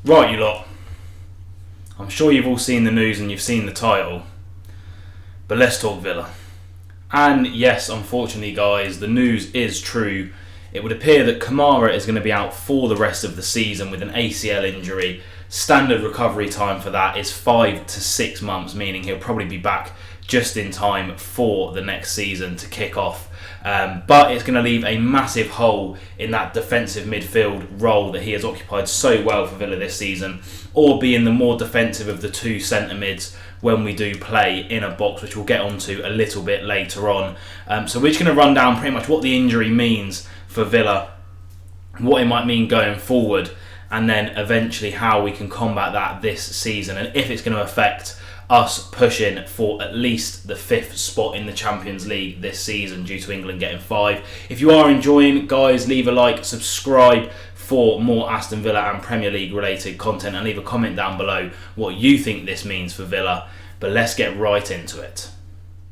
Right, you lot. I'm sure you've all seen the news and you've seen the title, but let's talk Villa. And yes, unfortunately, guys, the news is true. It would appear that Kamara is going to be out for the rest of the season with an ACL injury. Standard recovery time for that is 5 to 6 months, meaning he'll probably be back just in time for the next season to kick off. But it's going to leave a massive hole in that defensive midfield role that he has occupied so well for Villa this season, or being the more defensive of the two centre mids when we do play in a box, which we'll get onto a little bit later on. So we're just going to run down pretty much what the injury means for Villa, what it might mean going forward, and then eventually how we can combat that this season, and if it's going to affect us pushing for at least the 5th spot in the Champions League this season due to England getting 5. If you are enjoying, guys, leave a like, subscribe for more Aston Villa and Premier League related content, and leave a comment down below what you think this means for Villa. But let's get right into it.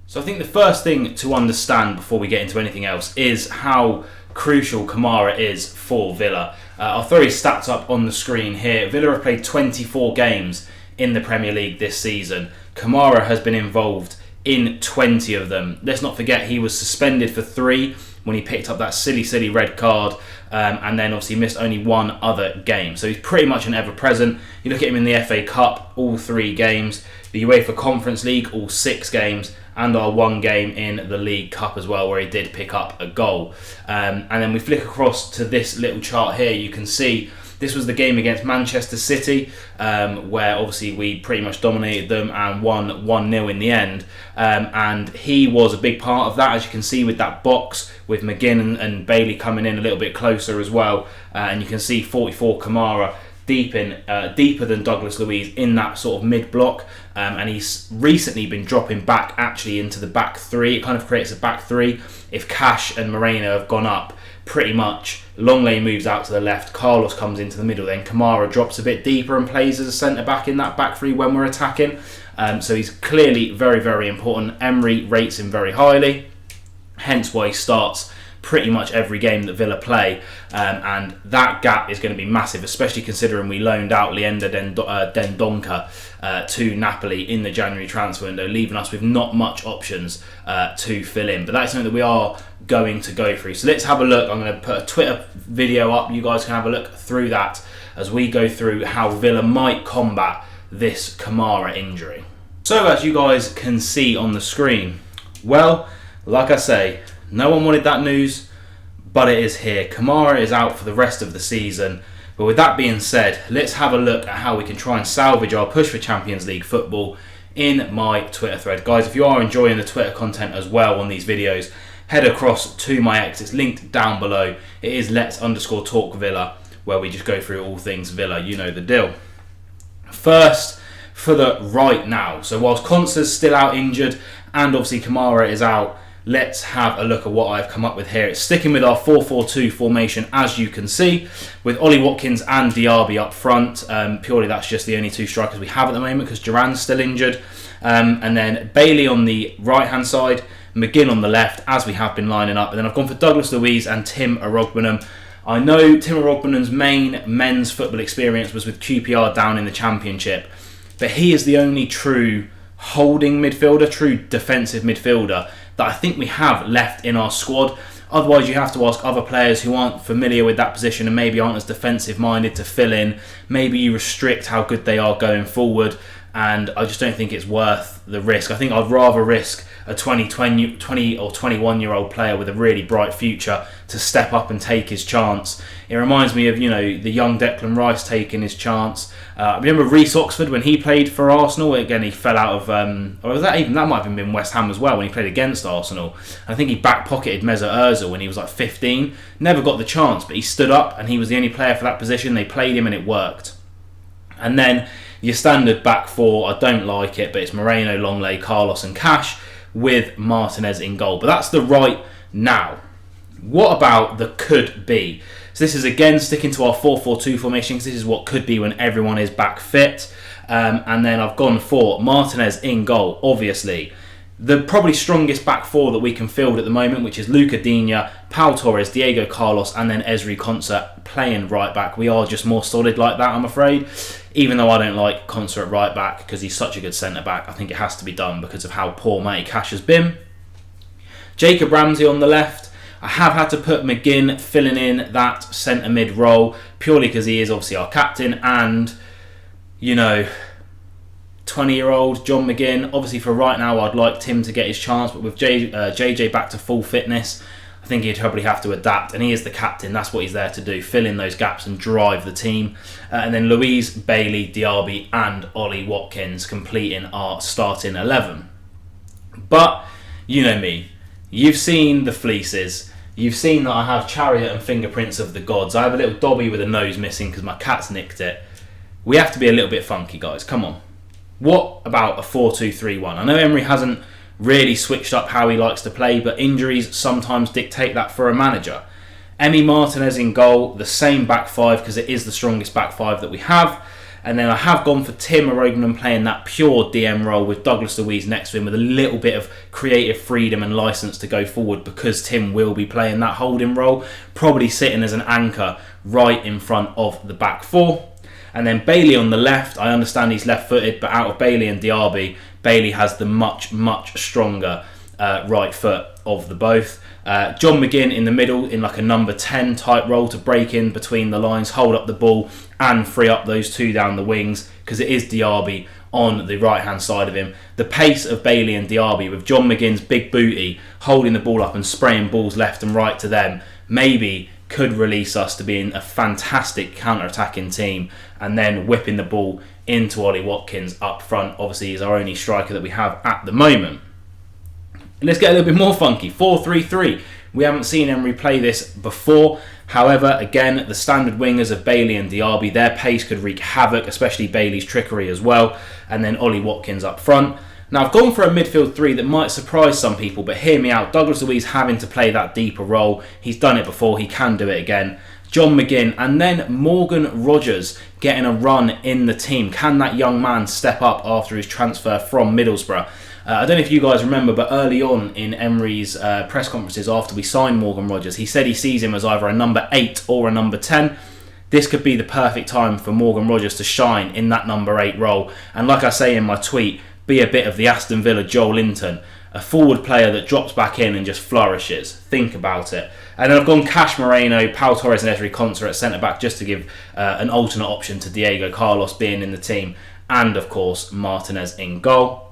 So I think the first thing to understand before we get into anything else is how crucial Kamara is for Villa. I'll throw his stats up on the screen here. Villa have played 24 games in the Premier League this season. Kamara has been involved in 20 of them. Let's not forget he was suspended for 3 when he picked up that silly red card, and then obviously missed only 1 other game. So he's pretty much an ever-present. You look at him in the FA Cup, all 3 games, the UEFA Conference League, all 6 games, and our 1 game in the League Cup as well, where he did pick up a goal. And then we flick across to this little chart here. You can see this was the game against Manchester City, where obviously we pretty much dominated them and won 1-0 in the end. And he was a big part of that, as you can see with that box, with McGinn and Bailey coming in a little bit closer as well. And you can see 44 Kamara deeper than Douglas Luiz in that sort of mid-block. And he's recently been dropping back actually into the back 3. It kind of creates a back 3. If Cash and Moreno have gone up, pretty much Longley moves out to the left, Carlos comes into the middle, then Kamara drops a bit deeper and plays as a centre-back in that back 3 when we're attacking. So he's clearly very, very important. Emery rates him very highly, hence why he starts pretty much every game that Villa play, and that gap is going to be massive, especially considering we loaned out Leander Dendoncker to Napoli in the January transfer window, leaving us with not much options to fill in. But that's something that we are going to go through. So let's have a look. I'm going to put a Twitter video up. You guys can have a look through that as we go through how Villa might combat this Kamara injury. So as you guys can see on the screen, well, like I say, no one wanted that news, but it is here. Kamara is out for the rest of the season. But with that being said, let's have a look at how we can try and salvage our push for Champions League football in my Twitter thread. Guys, if you are enjoying the Twitter content as well on these videos, head across to my X. It's linked down below. It is Let's_Talk Villa, where we just go through all things Villa. You know the deal. First, for the right now. So whilst Consa's still out injured and obviously Kamara is out, let's have a look at what I've come up with here. It's sticking with our 4-4-2 formation, as you can see, with Ollie Watkins and Diaby up front. Purely that's just the only 2 strikers we have at the moment because Duran's still injured. And then Bailey on the right-hand side, McGinn on the left, as we have been lining up. And then I've gone for Douglas Luiz and Tim Arogbenam. I know Tim Arogbenam's main men's football experience was with QPR down in the Championship, but he is the only true holding midfielder, true defensive midfielder that I think we have left in our squad. Otherwise, you have to ask other players who aren't familiar with that position and maybe aren't as defensive minded to fill in. Maybe you restrict how good they are going forward, and I just don't think it's worth the risk. I think I'd rather risk a 20 or 21-year-old player with a really bright future to step up and take his chance. It reminds me of, the young Declan Rice taking his chance. I remember Reece Oxford when he played for Arsenal. Again, he fell out of, that might have been West Ham as well when he played against Arsenal. I think he back-pocketed Mesut Ozil when he was like 15. Never got the chance, but he stood up and he was the only player for that position. They played him and it worked. And then your standard back 4, I don't like it, but it's Moreno, Longley, Carlos and Cash, with Martinez in goal. But that's the right now. What about the could be? So this is again sticking to our 4-4-2 formation, because this is what could be when everyone is back fit. And then I've gone for Martinez in goal, obviously. the probably strongest back four that we can field at the moment, which is Luca Digne, Pau Torres, Diego Carlos, and then Ezri Konsa playing right back. We are just more solid like that, I'm afraid. Even though I don't like Konsa at right back because he's such a good centre back, I think it has to be done because of how poor Matty Cash has been. Jacob Ramsey on the left. I have had to put McGinn filling in that centre mid role purely because he is obviously our captain and, 20-year-old John McGinn. Obviously for right now I'd like Tim to get his chance, but with JJ back to full fitness, I think he'd probably have to adapt, and he is the captain. That's what he's there to do, fill in those gaps and drive the team. And then Louise, Bailey, Diaby and Ollie Watkins completing our starting 11. But you know me, you've seen the fleeces, you've seen that I have Chariot and Fingerprints of the Gods. I have a little Dobby with a nose missing because my cat's nicked it. We have to be a little bit funky, guys, come on. What about a 4-2-3-1? I know Emery hasn't really switched up how he likes to play, but injuries sometimes dictate that for a manager. Emi Martinez in goal, the same back five because it is the strongest back five that we have. And then I have gone for Tim Arognan playing that pure DM role with Douglas Luiz next to him with a little bit of creative freedom and licence to go forward because Tim will be playing that holding role, probably sitting as an anchor right in front of the back four. And then Bailey on the left, I understand he's left-footed, but out of Bailey and Diaby, Bailey has the much stronger right foot of the both. John McGinn in the middle in like a number 10 type role to break in between the lines, hold up the ball and free up those two down the wings because it is Diaby on the right-hand side of him. The pace of Bailey and Diaby with John McGinn's big booty holding the ball up and spraying balls left and right to them maybe could release us to being a fantastic counter-attacking team and then whipping the ball into Ollie Watkins up front. Obviously he's our only striker that we have at the moment. And let's get a little bit more funky. 4-3-3. We haven't seen Emery play this before. However, again, the standard wingers of Bailey and Diaby, their pace could wreak havoc, especially Bailey's trickery as well. And then Ollie Watkins up front. Now, I've gone for a midfield three that might surprise some people, but hear me out. Douglas Luiz having to play that deeper role. He's done it before. He can do it again. John McGinn and then Morgan Rogers getting a run in the team. Can that young man step up after his transfer from Middlesbrough? I don't know if you guys remember, but early on in Emery's press conferences after we signed Morgan Rogers, he said he sees him as either a number 8 or a number 10. This could be the perfect time for Morgan Rogers to shine in that number 8 role. And like I say in my tweet, be a bit of the Aston Villa Joel Linton, a forward player that drops back in and just flourishes. Think about it. And then I've gone Cash Moreno, Pau Torres and Ezri Konsa at centre-back just to give an alternate option to Diego Carlos being in the team. And, of course, Martinez in goal.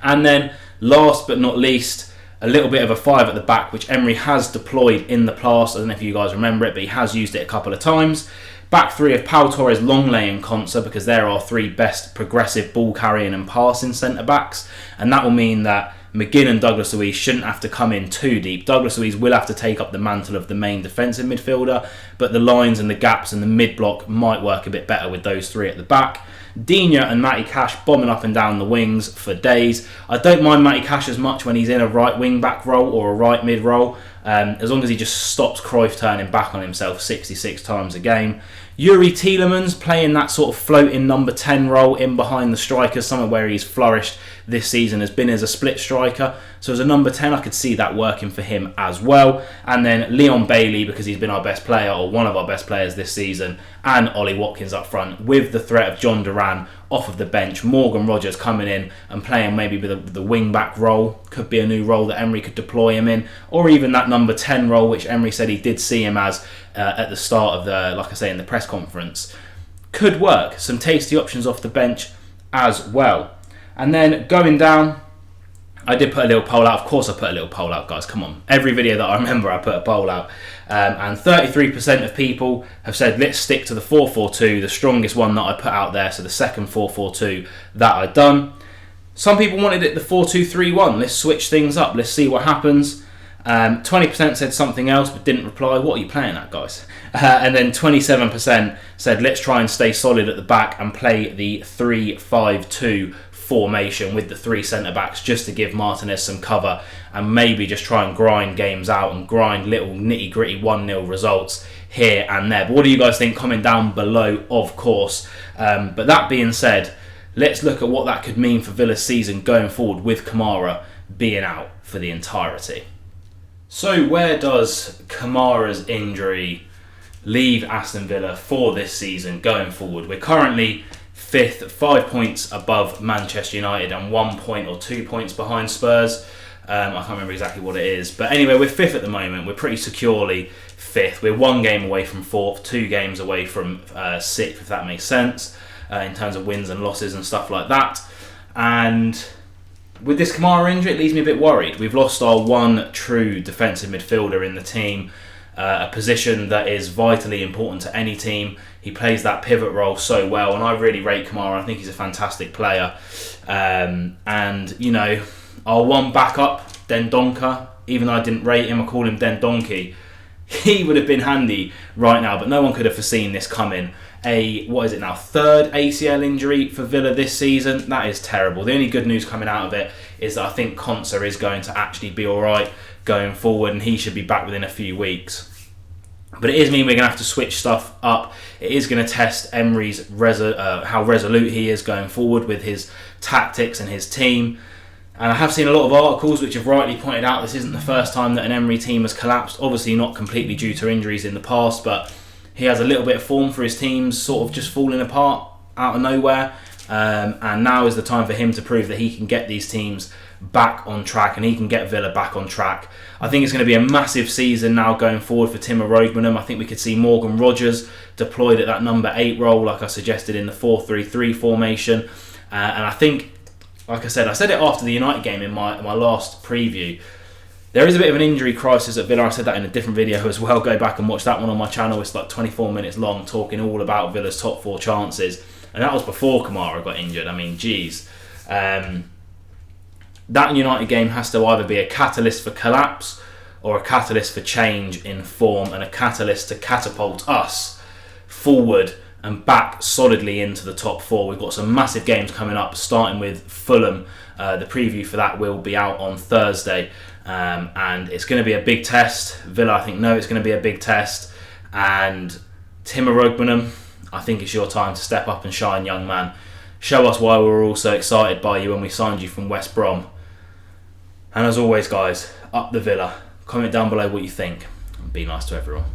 And then, last but not least, a little bit of a 5 at the back, which Emery has deployed in the past. I don't know if you guys remember it, but he has used it a couple of times. Back three of Pau Torres, Longley and Konsa, because they're our three best progressive ball carrying and passing centre-backs. And that will mean that McGinn and Douglas Luiz shouldn't have to come in too deep. Douglas Luiz will have to take up the mantle of the main defensive midfielder, but the lines and the gaps and the mid-block might work a bit better with those three at the back. Digne and Matty Cash bombing up and down the wings for days. I don't mind Matty Cash as much when he's in a right wing-back role or a right mid role, as long as he just stops Cruyff turning back on himself 66 times a game. Yuri Tielemans playing that sort of floating number 10 role in behind the strikers, somewhere where he's flourished this season has been as a split striker. So as a number 10, I could see that working for him as well. And then Leon Bailey, because he's been our best player or one of our best players this season, and Ollie Watkins up front with the threat of John Duran off of the bench. Morgan Rogers coming in and playing maybe with the wing-back role. Could be a new role that Emery could deploy him in. Or even that number 10 role, which Emery said he did see him as at the start of the, like I say, in the press conference. Could work. Some tasty options off the bench as well. And then going down, I did put a little poll out. Of course I put a little poll out, guys. Come on. Every video that I remember, I put a poll out. And 33% of people have said, let's stick to the 4-4-2, the strongest one that I put out there. So the second 4-4-2 that I'd done. Some people wanted it the 4-2-3-1. Let's switch things up. Let's see what happens. 20% said something else but didn't reply. What are you playing at, guys? And then 27% said, let's try and stay solid at the back and play the 3-5-2 formation with the three centre-backs just to give Martinez some cover and maybe just try and grind games out and grind little nitty-gritty 1-0 results here and there. But what do you guys think? Comment down below, of course. But that being said, let's look at what that could mean for Villa's season going forward with Kamara being out for the entirety. So where does Kamara's injury leave Aston Villa for this season going forward? We're currently 5th, 5 points above Manchester United and 1 point or 2 points behind Spurs. I can't remember exactly what it is. But anyway, we're 5th at the moment. We're pretty securely 5th. We're 1 game away from 4th, 2 games away from 6th, if that makes sense, in terms of wins and losses and stuff like that. And with this Kamara injury, it leaves me a bit worried. We've lost our one true defensive midfielder in the team, a position that is vitally important to any team. He plays that pivot role so well, and I really rate Kamara. I think he's a fantastic player. And, you know, our one backup, Dendonka, even though I didn't rate him, I call him Dendonki. He would have been handy right now, but no one could have foreseen this coming. What is it now, 3rd ACL injury for Villa this season. That is terrible. The only good news coming out of it is that I think Konsa is going to actually be alright going forward, and he should be back within a few weeks. But it is mean we're going to have to switch stuff up. It is going to test Emery's how resolute he is going forward with his tactics and his team. And I have seen a lot of articles which have rightly pointed out this isn't the first time that an Emery team has collapsed. Obviously not completely due to injuries in the past, but he has a little bit of form for his teams sort of just falling apart out of nowhere. And now is the time for him to prove that he can get these teams back on track, and he can get Villa back on track. I think it's going to be a massive season now going forward for Timo Roegmanum. I think we could see Morgan Rogers deployed at that number 8 role, like I suggested in the 4-3-3 formation. And I think, like I said it after the United game in my last preview, there is a bit of an injury crisis at Villa. I said that in a different video as well. Go back and watch that one on my channel. It's like 24 minutes long, talking all about Villa's top 4 chances. And that was before Kamara got injured. I mean, geez. That United game has to either be a catalyst for collapse or a catalyst for change in form, and a catalyst to catapult us forward and back solidly into the top 4. We've got some massive games coming up, starting with Fulham. The preview for that will be out on Thursday. And it's going to be a big test. Villa, I think, know it's going to be a big test. And Timo Roegmanum, I think it's your time to step up and shine, young man. Show us why we were all so excited by you when we signed you from West Brom. And as always, guys, up the Villa. Comment down below what you think. And be nice to everyone.